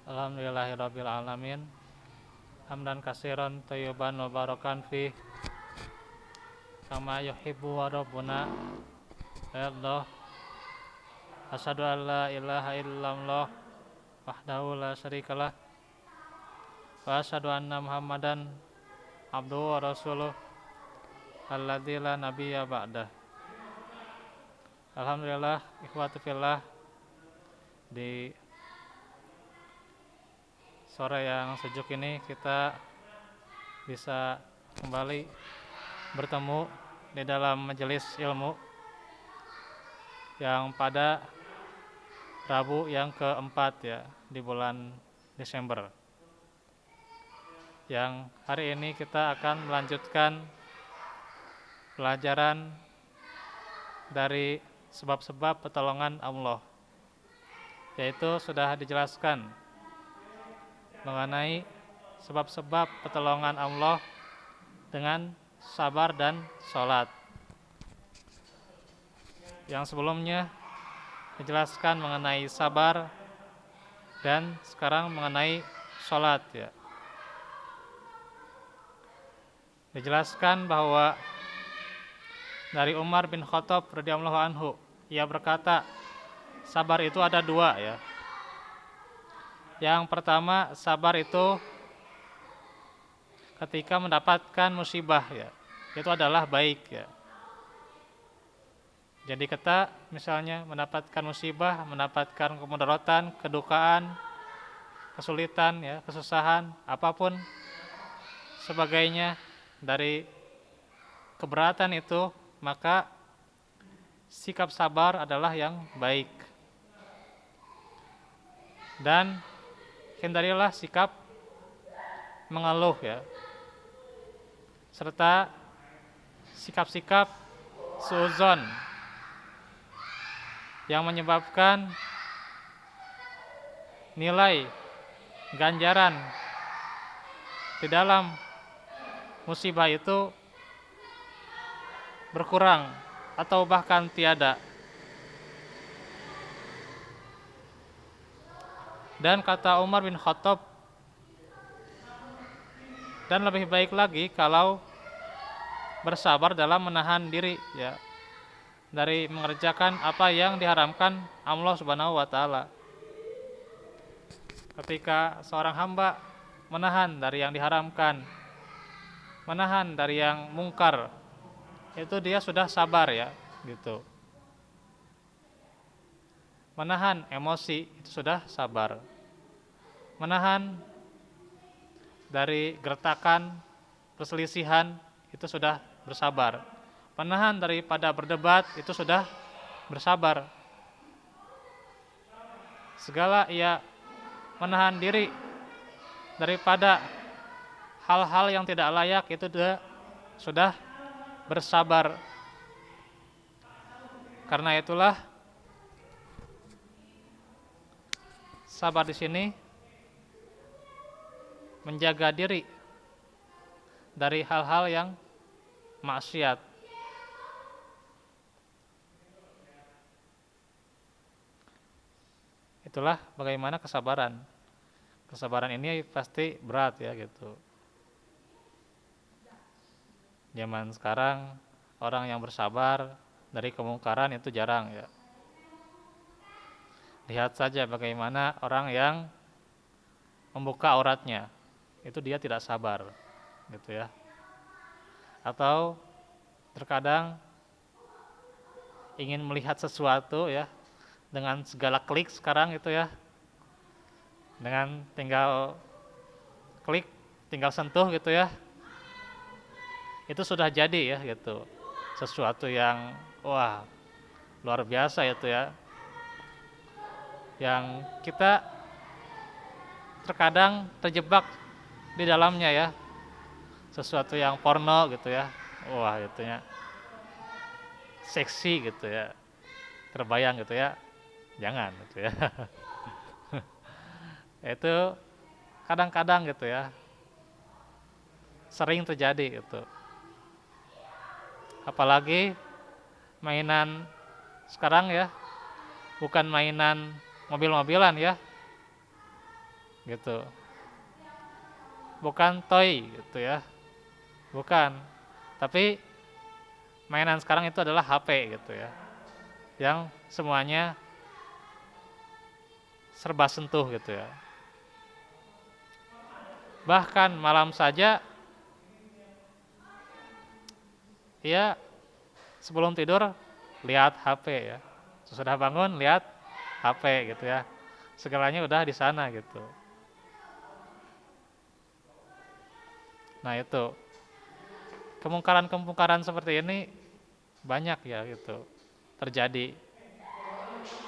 Alhamdulillahirabbil alamin. Hamdan katsiran thayyiban mubarakan fi kama yuhibbu wa rabbuna. Ya Allah, asyhadu an la ilaha illallah wahdahu la syarikalah wa asyhadu anna Muhammadan abduhu wa rasuluh alladzi la nabiyya ba'dah. Alhamdulillah, ikhwati fillah, di sore yang sejuk ini kita bisa kembali bertemu di dalam majelis ilmu yang pada Rabu yang keempat ya di bulan Desember. Yang hari ini kita akan melanjutkan pelajaran dari sebab-sebab pertolongan Allah, yaitu sudah dijelaskan mengenai sebab-sebab pertolongan Allah dengan sabar dan sholat. Yang sebelumnya dijelaskan mengenai sabar dan sekarang mengenai sholat ya. Dijelaskan bahwa dari Umar bin Khattab radhiyallahu anhu, ia berkata, sabar itu ada dua ya. Yang pertama, sabar itu ketika mendapatkan musibah ya, itu adalah baik ya. Jadi kita misalnya mendapatkan musibah, mendapatkan kemudaratan, kedukaan, kesulitan ya, kesusahan, apapun sebagainya dari keberatan itu, maka sikap sabar adalah yang baik. Dan hindarilah sikap mengeluh ya, serta sikap-sikap suudzon yang menyebabkan nilai ganjaran di dalam musibah itu berkurang atau bahkan tiada. Dan kata Umar bin Khattab, dan lebih baik lagi kalau bersabar dalam menahan diri ya dari mengerjakan apa yang diharamkan Allah Subhanahu wa taala. Ketika seorang hamba menahan dari yang diharamkan, menahan dari yang mungkar, itu dia sudah sabar ya, gitu. Menahan emosi itu sudah sabar. Menahan dari gertakan, perselisihan itu sudah bersabar. Menahan daripada berdebat itu sudah bersabar. Segala ia menahan diri daripada hal-hal yang tidak layak itu dia sudah bersabar. Karena itulah sabar di sini menjaga diri dari hal-hal yang maksiat. Itulah bagaimana kesabaran. Kesabaran ini pasti berat ya gitu. Zaman sekarang orang yang bersabar dari kemungkaran itu jarang ya. Lihat saja bagaimana orang yang membuka auratnya, itu dia tidak sabar, gitu ya. Atau terkadang ingin melihat sesuatu ya, dengan segala klik sekarang itu ya, dengan tinggal klik, tinggal sentuh gitu ya, itu sudah jadi ya gitu. Sesuatu yang wah luar biasa itu ya, yang kita terkadang terjebak di dalamnya ya, sesuatu yang porno gitu ya, wah gitu ya, seksi gitu ya, terbayang gitu ya, jangan gitu ya. Itu kadang-kadang gitu ya, sering terjadi gitu. Apalagi mainan sekarang ya, bukan mainan mobil-mobilan ya, gitu. Bukan toy gitu ya, bukan. Tapi mainan sekarang itu adalah HP gitu ya, yang semuanya serba sentuh gitu ya. Bahkan malam saja ya sebelum tidur lihat HP ya. Sesudah bangun lihat HP gitu ya. Segalanya udah di sana gitu. Nah itu kemungkaran-kemungkaran seperti ini banyak ya gitu terjadi.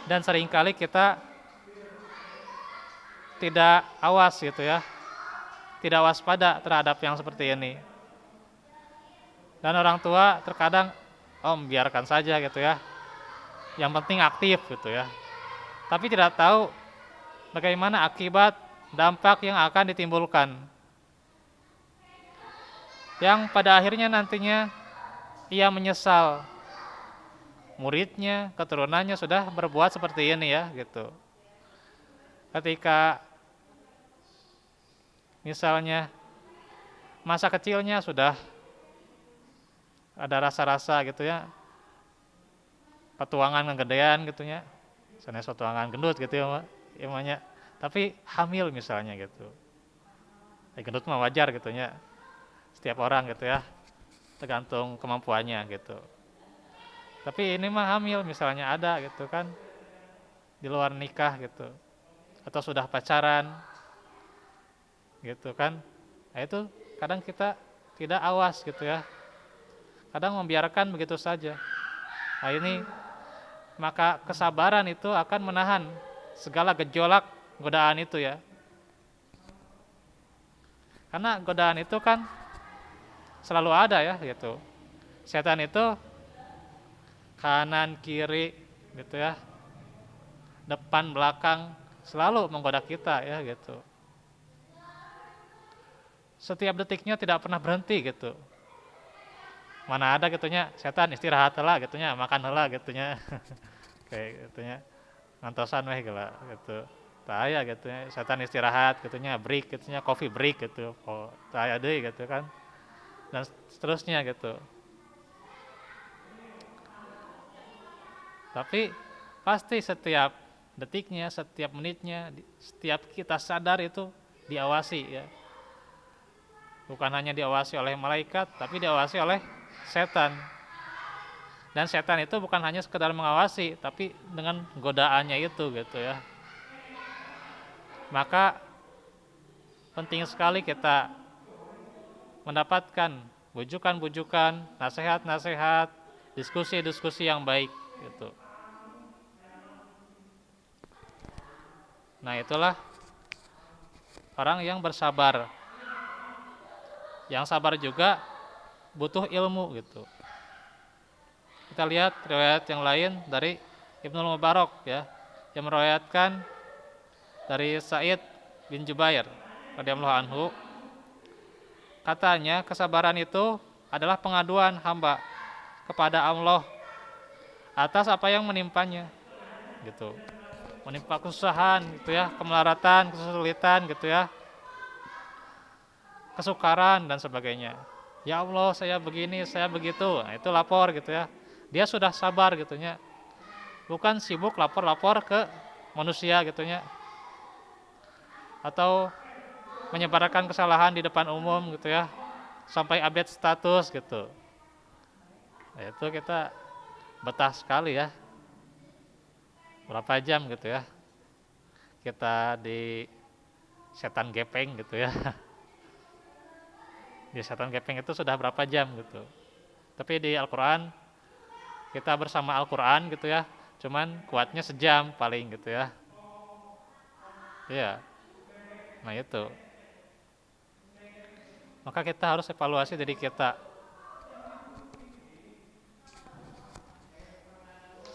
Dan seringkali kita tidak awas gitu ya, tidak waspada terhadap yang seperti ini. Dan orang tua terkadang, oh biarkan saja gitu ya, yang penting aktif gitu ya. Tapi tidak tahu bagaimana akibat dampak yang akan ditimbulkan. Yang pada akhirnya nantinya ia menyesal. Muridnya, keturunannya sudah berbuat seperti ini ya gitu. Ketika misalnya masa kecilnya sudah ada rasa-rasa gitu ya, petualangan kegedean gitu ya, misalnya petualangan gendut gitu ya, emangnya. Tapi hamil misalnya gitu, gendut mah wajar gitu ya, setiap orang gitu ya, tergantung kemampuannya gitu. Tapi ini mah hamil misalnya ada gitu kan, di luar nikah gitu, atau sudah pacaran gitu kan. Nah itu kadang kita tidak awas gitu ya, kadang membiarkan begitu saja. Nah ini maka kesabaran itu akan menahan segala gejolak godaan itu ya. Karena godaan itu kan selalu ada ya gitu. Setan itu kanan kiri gitu ya, depan belakang selalu menggoda kita ya gitu. Setiap detiknya tidak pernah berhenti gitu. Mana ada gitunya setan istirahat heula gitunya, makan heula gitunya. Kayak gitunya ngantosan weh geula gitu. Tah aya gitunya setan istirahat gitunya, break gitunya, coffee break gitu. Oh, tah aya deui gitu kan. Dan seterusnya gitu. Tapi pasti setiap detiknya, setiap menitnya, setiap kita sadar itu diawasi ya. Bukan hanya diawasi oleh malaikat, tapi diawasi oleh setan. Dan setan itu bukan hanya sekedar mengawasi, tapi dengan godaannya itu gitu ya. Maka penting sekali kita mendapatkan bujukan-bujukan, nasihat-nasihat, diskusi-diskusi yang baik gitu. Nah itulah orang yang bersabar. Yang sabar juga butuh ilmu gitu. Kita lihat riwayat yang lain dari Ibnul Mubarak ya, yang meriwayatkan dari Sa'id bin Jubair radhiyallahu anhu. Katanya kesabaran itu adalah pengaduan hamba kepada Allah atas apa yang menimpanya gitu. Menimpa kesusahan gitu ya, kemelaratan, kesulitan gitu ya, kesukaran dan sebagainya. Ya Allah saya begini, saya begitu. Nah, itu lapor gitu ya. Dia sudah sabar gitunya. Bukan sibuk lapor-lapor ke manusia gitunya. Atau menyebarkan kesalahan di depan umum gitu ya. Sampai update status gitu. Nah, itu kita betah sekali ya. Berapa jam gitu ya. Kita di setan gepeng gitu ya. Di setan gepeng itu sudah berapa jam gitu. Tapi di Al-Quran kita bersama Al-Quran gitu ya, cuman kuatnya sejam paling gitu ya. Iya. Nah itu. Maka kita harus evaluasi diri kita.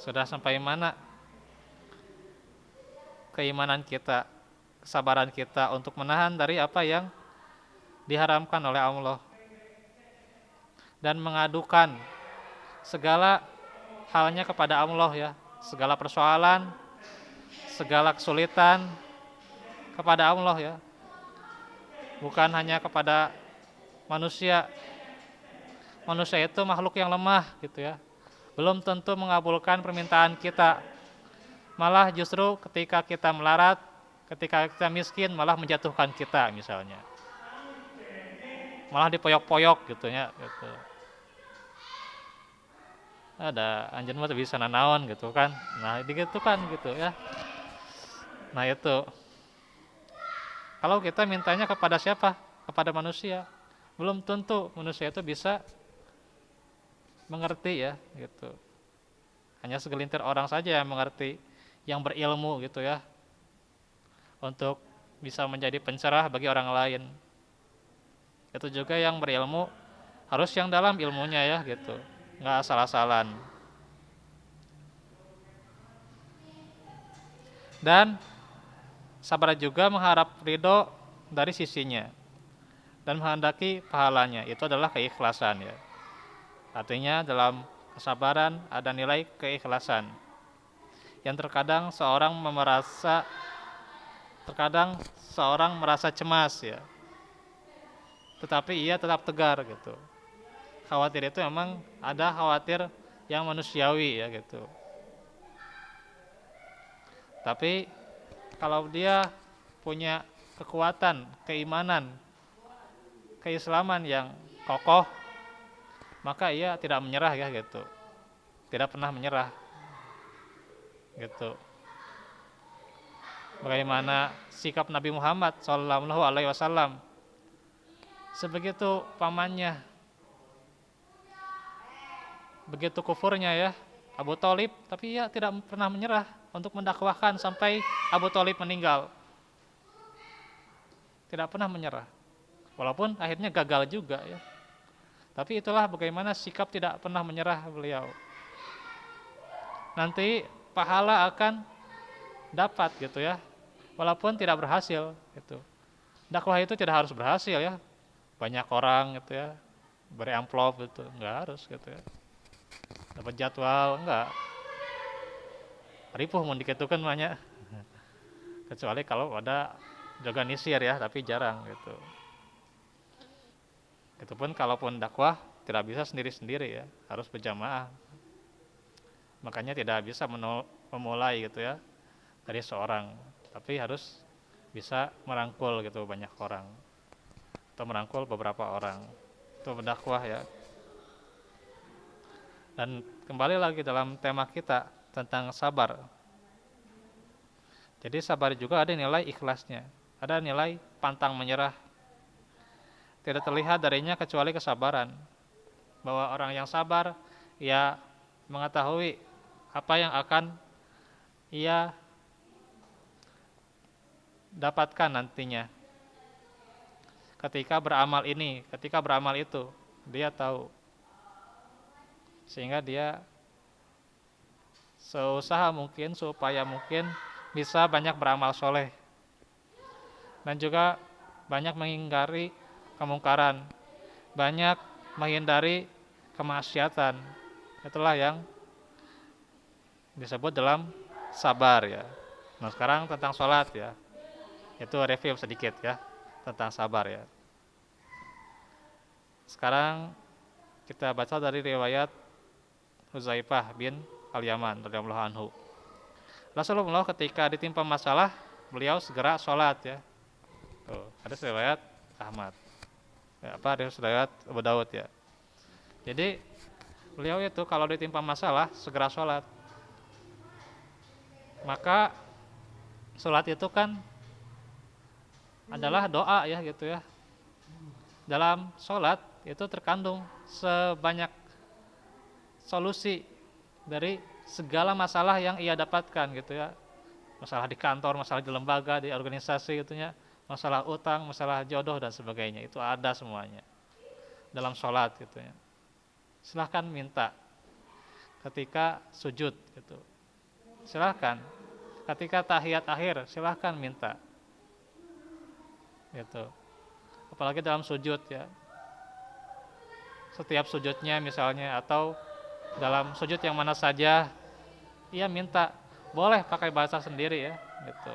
Sudah sampai mana keimanan kita, kesabaran kita untuk menahan dari apa yang diharamkan oleh Allah. Dan mengadukan segala halnya kepada Allah ya. Segala persoalan, segala kesulitan, kepada Allah ya, bukan hanya kepada manusia. Manusia itu makhluk yang lemah gitu ya, belum tentu mengabulkan permintaan kita. Malah justru ketika kita melarat, ketika kita miskin, malah menjatuhkan kita misalnya. Malah dipoyok-poyok gitu ya. Gitu. Ada anjir mah bisa nanaon gitu kan. Nah gitu kan gitu ya. Nah itu. Kalau kita mintanya kepada siapa? Kepada manusia. Belum tentu manusia itu bisa mengerti ya gitu. Hanya segelintir orang saja yang mengerti, yang berilmu gitu ya, untuk bisa menjadi pencerah bagi orang lain. Itu juga yang berilmu harus yang dalam ilmunya ya gitu, nggak asal-asalan. Dan sabar juga mengharap ridho dari sisinya dan menghendaki pahalanya. Itu adalah keikhlasan ya. Artinya dalam kesabaran ada nilai keikhlasan. Yang terkadang seorang merasa cemas ya, tetapi ia tetap tegar gitu. Khawatir itu memang ada khawatir yang manusiawi ya gitu. Tapi kalau dia punya kekuatan, keimanan, keislaman yang kokoh, maka ia tidak menyerah ya gitu. Tidak pernah menyerah. Gitu. Bagaimana sikap Nabi Muhammad SAW sebegitu pamannya, begitu kufurnya ya Abu Thalib, tapi ia tidak pernah menyerah untuk mendakwahkan sampai Abu Thalib meninggal. Tidak pernah menyerah, walaupun akhirnya gagal juga ya. Tapi itulah bagaimana sikap tidak pernah menyerah beliau. Nanti pahala akan dapat gitu ya, walaupun tidak berhasil gitu. Dakwah itu tidak harus berhasil ya, banyak orang gitu ya beri amplop gitu, nggak harus gitu ya, dapat jadwal enggak, ripuh mau dikitukan banyak. Kecuali kalau ada organisir ya, tapi jarang gitu. Itu pun kalaupun dakwah tidak bisa sendiri-sendiri ya, harus berjamaah. Makanya tidak bisa memulai gitu ya dari seorang, tapi harus bisa merangkul gitu banyak orang atau merangkul beberapa orang itu berdakwah ya. Dan kembali lagi dalam tema kita tentang sabar. Jadi sabar juga ada nilai ikhlasnya, ada nilai pantang menyerah. Tidak terlihat darinya kecuali kesabaran. Bahwa orang yang sabar, ia mengetahui apa yang akan ia dapatkan nantinya. Ketika beramal ini, ketika beramal itu, dia tahu. Sehingga dia seusaha mungkin, supaya mungkin bisa banyak beramal soleh. Dan juga banyak menghindari kemungkaran, banyak menghindari kemaksiatan. Itulah yang disebut dalam sabar ya. Nah sekarang tentang sholat ya, itu review sedikit ya tentang sabar ya. Sekarang kita baca dari riwayat Huzaifah bin Al-Yaman radhiyallahu anhu. Rasulullah ketika ditimpa masalah, beliau segera sholat ya. Tuh, ada riwayat Ahmad. Ya, ada riwayat Abu Daud ya. Jadi beliau itu kalau ditimpa masalah segera sholat. Maka sholat itu kan adalah doa ya gitu ya. Dalam sholat itu terkandung sebanyak solusi dari segala masalah yang ia dapatkan gitu ya. Masalah di kantor, masalah di lembaga, di organisasi gitu ya, masalah utang, masalah jodoh dan sebagainya, itu ada semuanya dalam sholat gitu ya. Silahkan minta ketika sujud gitu, silahkan ketika tahiyat akhir, silahkan minta gitu. Apalagi dalam sujud ya, setiap sujudnya misalnya, atau dalam sujud yang mana saja, ia minta, boleh pakai bahasa sendiri ya gitu.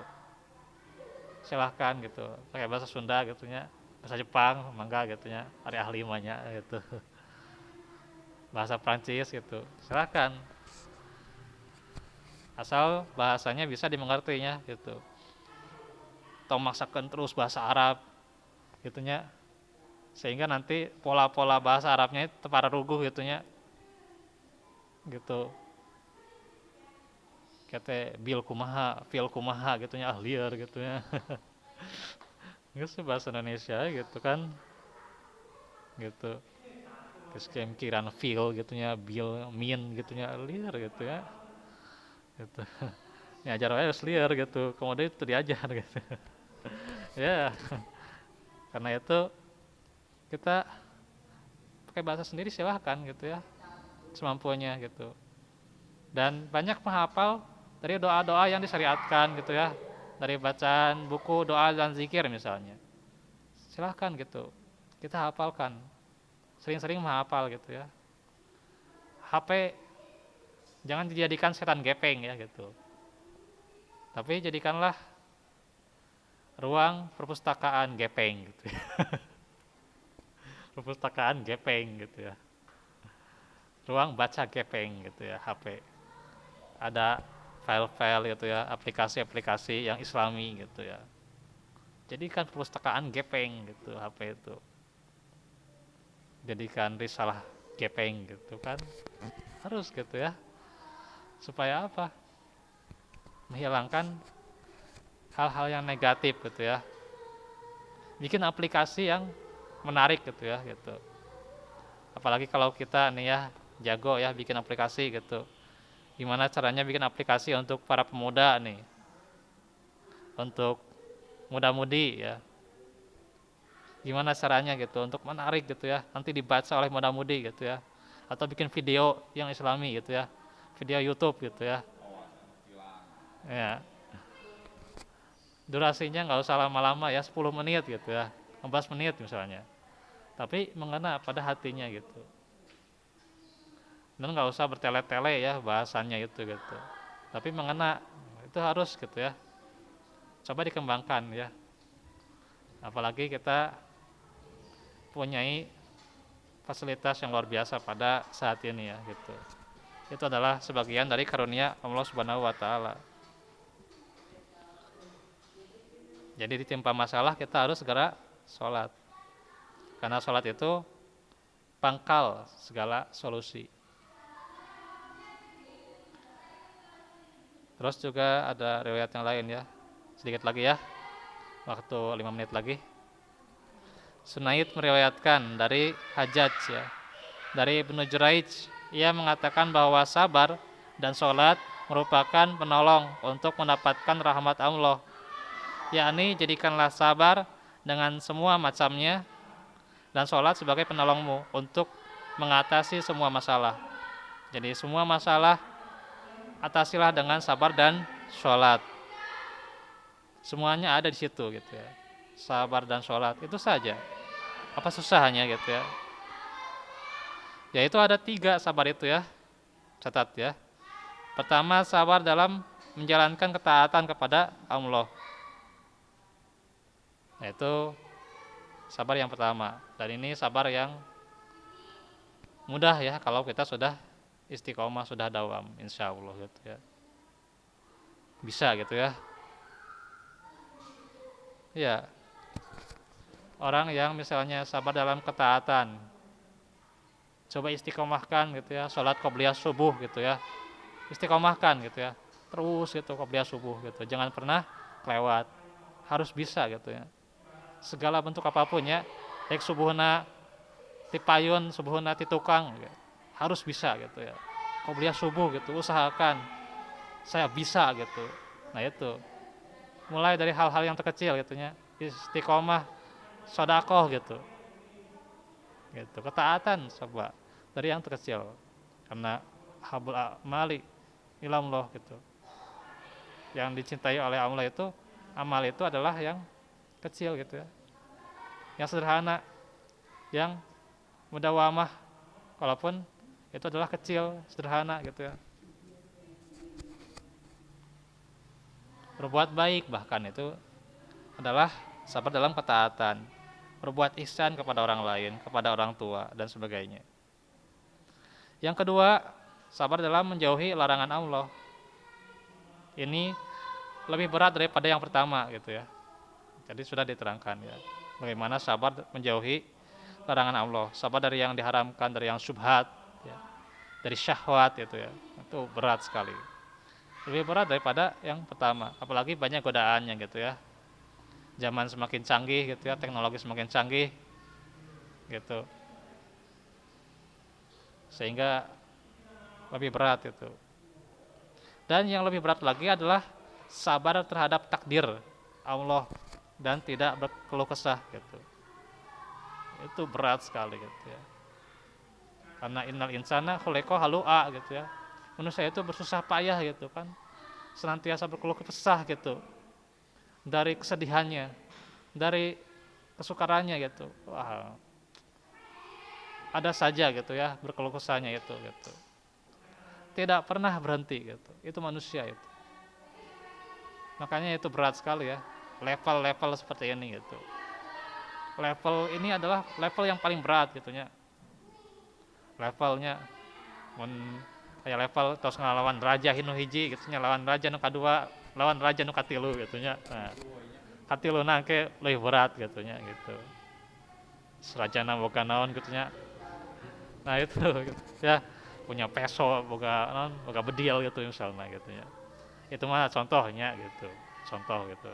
silahkan gitu, pakai bahasa Sunda gitunya, bahasa Jepang mangga gitunya, ari ahli mahnya gitu. Bahasa Prancis gitu, silahkan, asal bahasanya bisa dimengertinya gitu. Atau maksakan terus bahasa Arab gitunya, sehingga nanti pola-pola bahasa Arabnya itu tepararuguh gitunya gitu. Kata bil kumaha, fil kumaha gitunya, liar gitunya. Nggak sih bahasa Indonesia gitu kan, gitu. Terus kayak mikiran feel gitunya, bil, min gitunya, liar gitu ya. Gitu. Ya ajar aja harus liar gitu, kemudian itu diajar gitu. Ya, karena itu kita pakai bahasa sendiri silahkan gitu ya, semampunya gitu. Dan banyak penghafal dari doa-doa yang disyariatkan gitu ya, dari bacaan buku doa dan zikir misalnya. Silahkan gitu, kita hafalkan, sering-sering menghafal gitu ya. HP jangan dijadikan setan gepeng ya gitu, tapi jadikanlah ruang perpustakaan gepeng gitu ya. Perpustakaan gepeng gitu ya, ruang baca gepeng gitu ya. HP ada file-file gitu ya, aplikasi-aplikasi yang islami gitu ya, jadikan perpustakaan gepeng gitu. HP itu jadikan risalah gepeng gitu kan, harus gitu ya. Supaya apa? Menghilangkan hal-hal yang negatif gitu ya, bikin aplikasi yang menarik gitu ya gitu. Apalagi kalau kita nih ya jago ya bikin aplikasi gitu, gimana caranya bikin aplikasi untuk para pemuda nih, untuk muda-mudi ya, gimana caranya gitu untuk menarik gitu ya, nanti dibaca oleh muda-mudi gitu ya. Atau bikin video yang islami gitu ya, video YouTube gitu ya. Ya, durasinya nggak usah lama-lama ya, 10 menit gitu ya, 15 menit misalnya, tapi mengena pada hatinya gitu. Dan nggak usah bertele-tele ya bahasanya itu gitu, tapi mengena, itu harus gitu ya, coba dikembangkan ya. Apalagi kita punyai fasilitas yang luar biasa pada saat ini ya gitu. Itu adalah sebagian dari karunia Allah Subhanahu wa taala. Jadi ditimpa masalah kita harus segera sholat, karena sholat itu pangkal segala solusi. Terus juga ada riwayat yang lain ya, sedikit lagi ya, waktu 5 menit lagi. Sunaid meriwayatkan dari Hajjaj ya, dari Ibnu Juraij, ia mengatakan bahwa sabar dan sholat merupakan penolong untuk mendapatkan rahmat Allah, yakni jadikanlah sabar dengan semua macamnya dan sholat sebagai penolongmu untuk mengatasi semua masalah. Jadi semua masalah atasilah dengan sabar dan sholat. Semuanya ada di situ gitu ya. Sabar dan sholat itu saja. Apa susahnya gitu ya? Yaitu ada 3 sabar itu ya. Catat ya. Pertama, sabar dalam menjalankan ketaatan kepada Allah. Yaitu sabar yang pertama. Dan ini sabar yang mudah ya kalau kita sudah istiqomah, sudah dawam, insya Allah gitu ya. Bisa gitu ya. Ya, orang yang misalnya sabar dalam ketaatan, coba istiqomahkan gitu ya, sholat qobliyah subuh gitu ya, istiqomahkan gitu ya, terus gitu qobliyah subuh gitu, jangan pernah kelewat, harus bisa gitu ya, segala bentuk apapun ya, baik subuhna tipayun, subuhna titukang gitu, harus bisa gitu ya, qobliyah subuh gitu, usahakan saya bisa gitu. Nah itu mulai dari hal-hal yang terkecil gitu ya, istiqomah sodakoh gitu, gitu ketaatan coba dari yang terkecil, karena habul amali ilallah gitu, yang dicintai oleh Allah itu, amal itu adalah yang kecil gitu ya, yang sederhana, yang mudawamah, walaupun itu adalah kecil sederhana gitu ya. Berbuat baik bahkan itu adalah sabar dalam ketaatan, berbuat ihsan kepada orang lain, kepada orang tua dan sebagainya. Yang kedua, sabar dalam menjauhi larangan Allah. Ini lebih berat daripada yang pertama gitu ya. Jadi sudah diterangkan ya, bagaimana sabar menjauhi larangan Allah, sabar dari yang diharamkan, dari yang syubhat ya, dari syahwat gitu ya. Itu berat sekali. Lebih berat daripada yang pertama, apalagi banyak godaannya gitu ya. Zaman semakin canggih gitu ya, teknologi semakin canggih gitu, sehingga lebih berat itu. Dan yang lebih berat lagi adalah sabar terhadap takdir Allah dan tidak berkeluh kesah gitu. Itu berat sekali gitu ya. Karena innal insana khuliqa halu'a gitu ya. Manusia itu bersusah payah gitu kan, senantiasa berkeluh kesah gitu, dari kesedihannya, dari kesukarannya gitu. Wah, ada saja gitu ya berkeluh kesahnya itu gitu. Tidak pernah berhenti gitu. Itu manusia itu. Makanya itu berat sekali ya. Level-level seperti ini gitu. Level ini adalah level yang paling berat gitu ya. Levelnya kayak level tos ngelawan raja hinu hiji gitu nya, lawan raja nu kadua, lawan raja nu katilu gitu nya. Nah, katiluna ke leuwih berat gitu nya gitu. Serajana boga naon gitu nya. Nah itu gitu. Ya punya peso boga bedil gitu misalnya gitu ya. Itu mah contohnya gitu. Contoh gitu.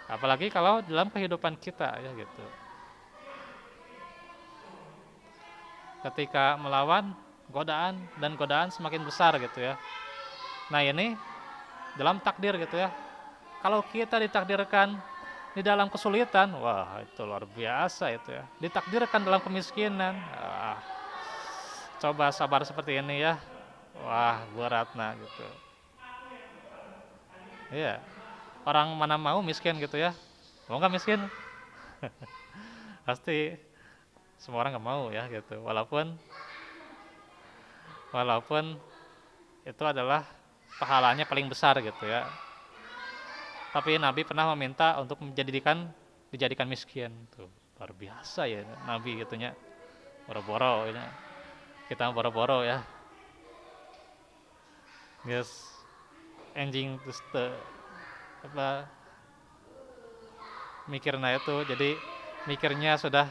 Apalagi kalau dalam kehidupan kita ya gitu. Ketika melawan godaan dan godaan semakin besar gitu ya. Nah ini dalam takdir gitu ya. Kalau kita ditakdirkan di dalam kesulitan, wah itu luar biasa itu ya. Ditakdirkan dalam kemiskinan, coba sabar seperti ini ya. Wah beratna gitu. Iya. Orang mana mau miskin gitu ya. Mau nggak miskin? Pasti semua orang nggak mau ya gitu. Walaupun itu adalah pahalanya paling besar gitu ya. Tapi Nabi pernah meminta untuk dijadikan miskin. Tuh, luar biasa ya Nabi gitunya. Boro-boro ya. Kita boro-boro ya. Yes. Anjing terus apa mikirnya itu, jadi mikirnya sudah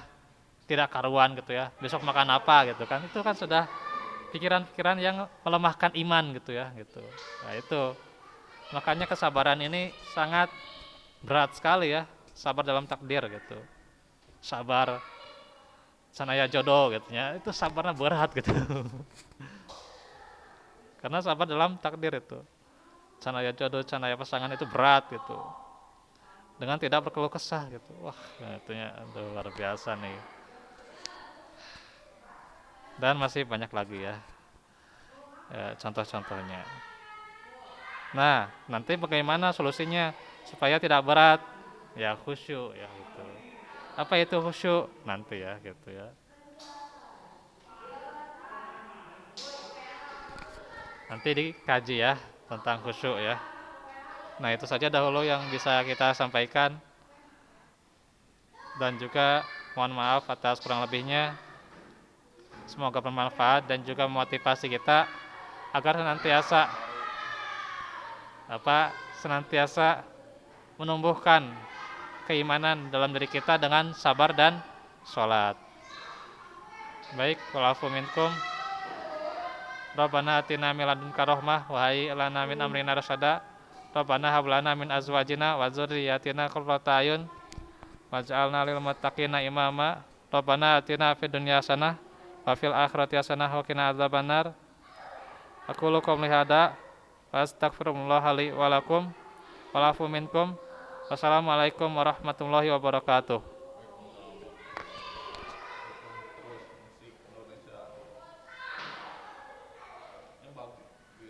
tidak karuan gitu ya. Besok makan apa gitu kan. Itu kan sudah pikiran-pikiran yang melemahkan iman gitu ya gitu. Nah itu makanya kesabaran ini sangat berat sekali ya, sabar dalam takdir gitu. Sabar sanaya jodoh gitu ya, itu sabarnya berat gitu. Karena sabar dalam takdir itu. Sanaya jodoh, sanaya pasangan itu berat gitu. Dengan tidak berkeluh kesah gitu. Wah, itunya luar biasa nih. Dan masih banyak lagi ya, contoh-contohnya. Nah, nanti bagaimana solusinya supaya tidak berat? Ya khusyuk ya gitu. Apa itu khusyuk? Nanti ya gitu ya. Nanti dikaji ya tentang khusyuk ya. Nah, itu saja dahulu yang bisa kita sampaikan. Dan juga mohon maaf atas kurang lebihnya. Semoga bermanfaat dan juga memotivasi kita agar senantiasa menumbuhkan keimanan dalam diri kita dengan sabar dan sholat. Baik, walafu minkum. Rabbana atina min ladunka rahmah wa hayyi lana min amrina rasyada. Rabbana hab lana min azwajina wa dzurriyyatina qurrata a'yun waj'alna lil muttaqina imama. Rabbana atina fid dunya hasanah wa fil akhirati hasanah wa qina adzabannar. Aqulu qouli hadza wa astaghfirullaha li wa lakum. Walafu minkum. Wassalamualaikum warahmatullahi wabarakatuh.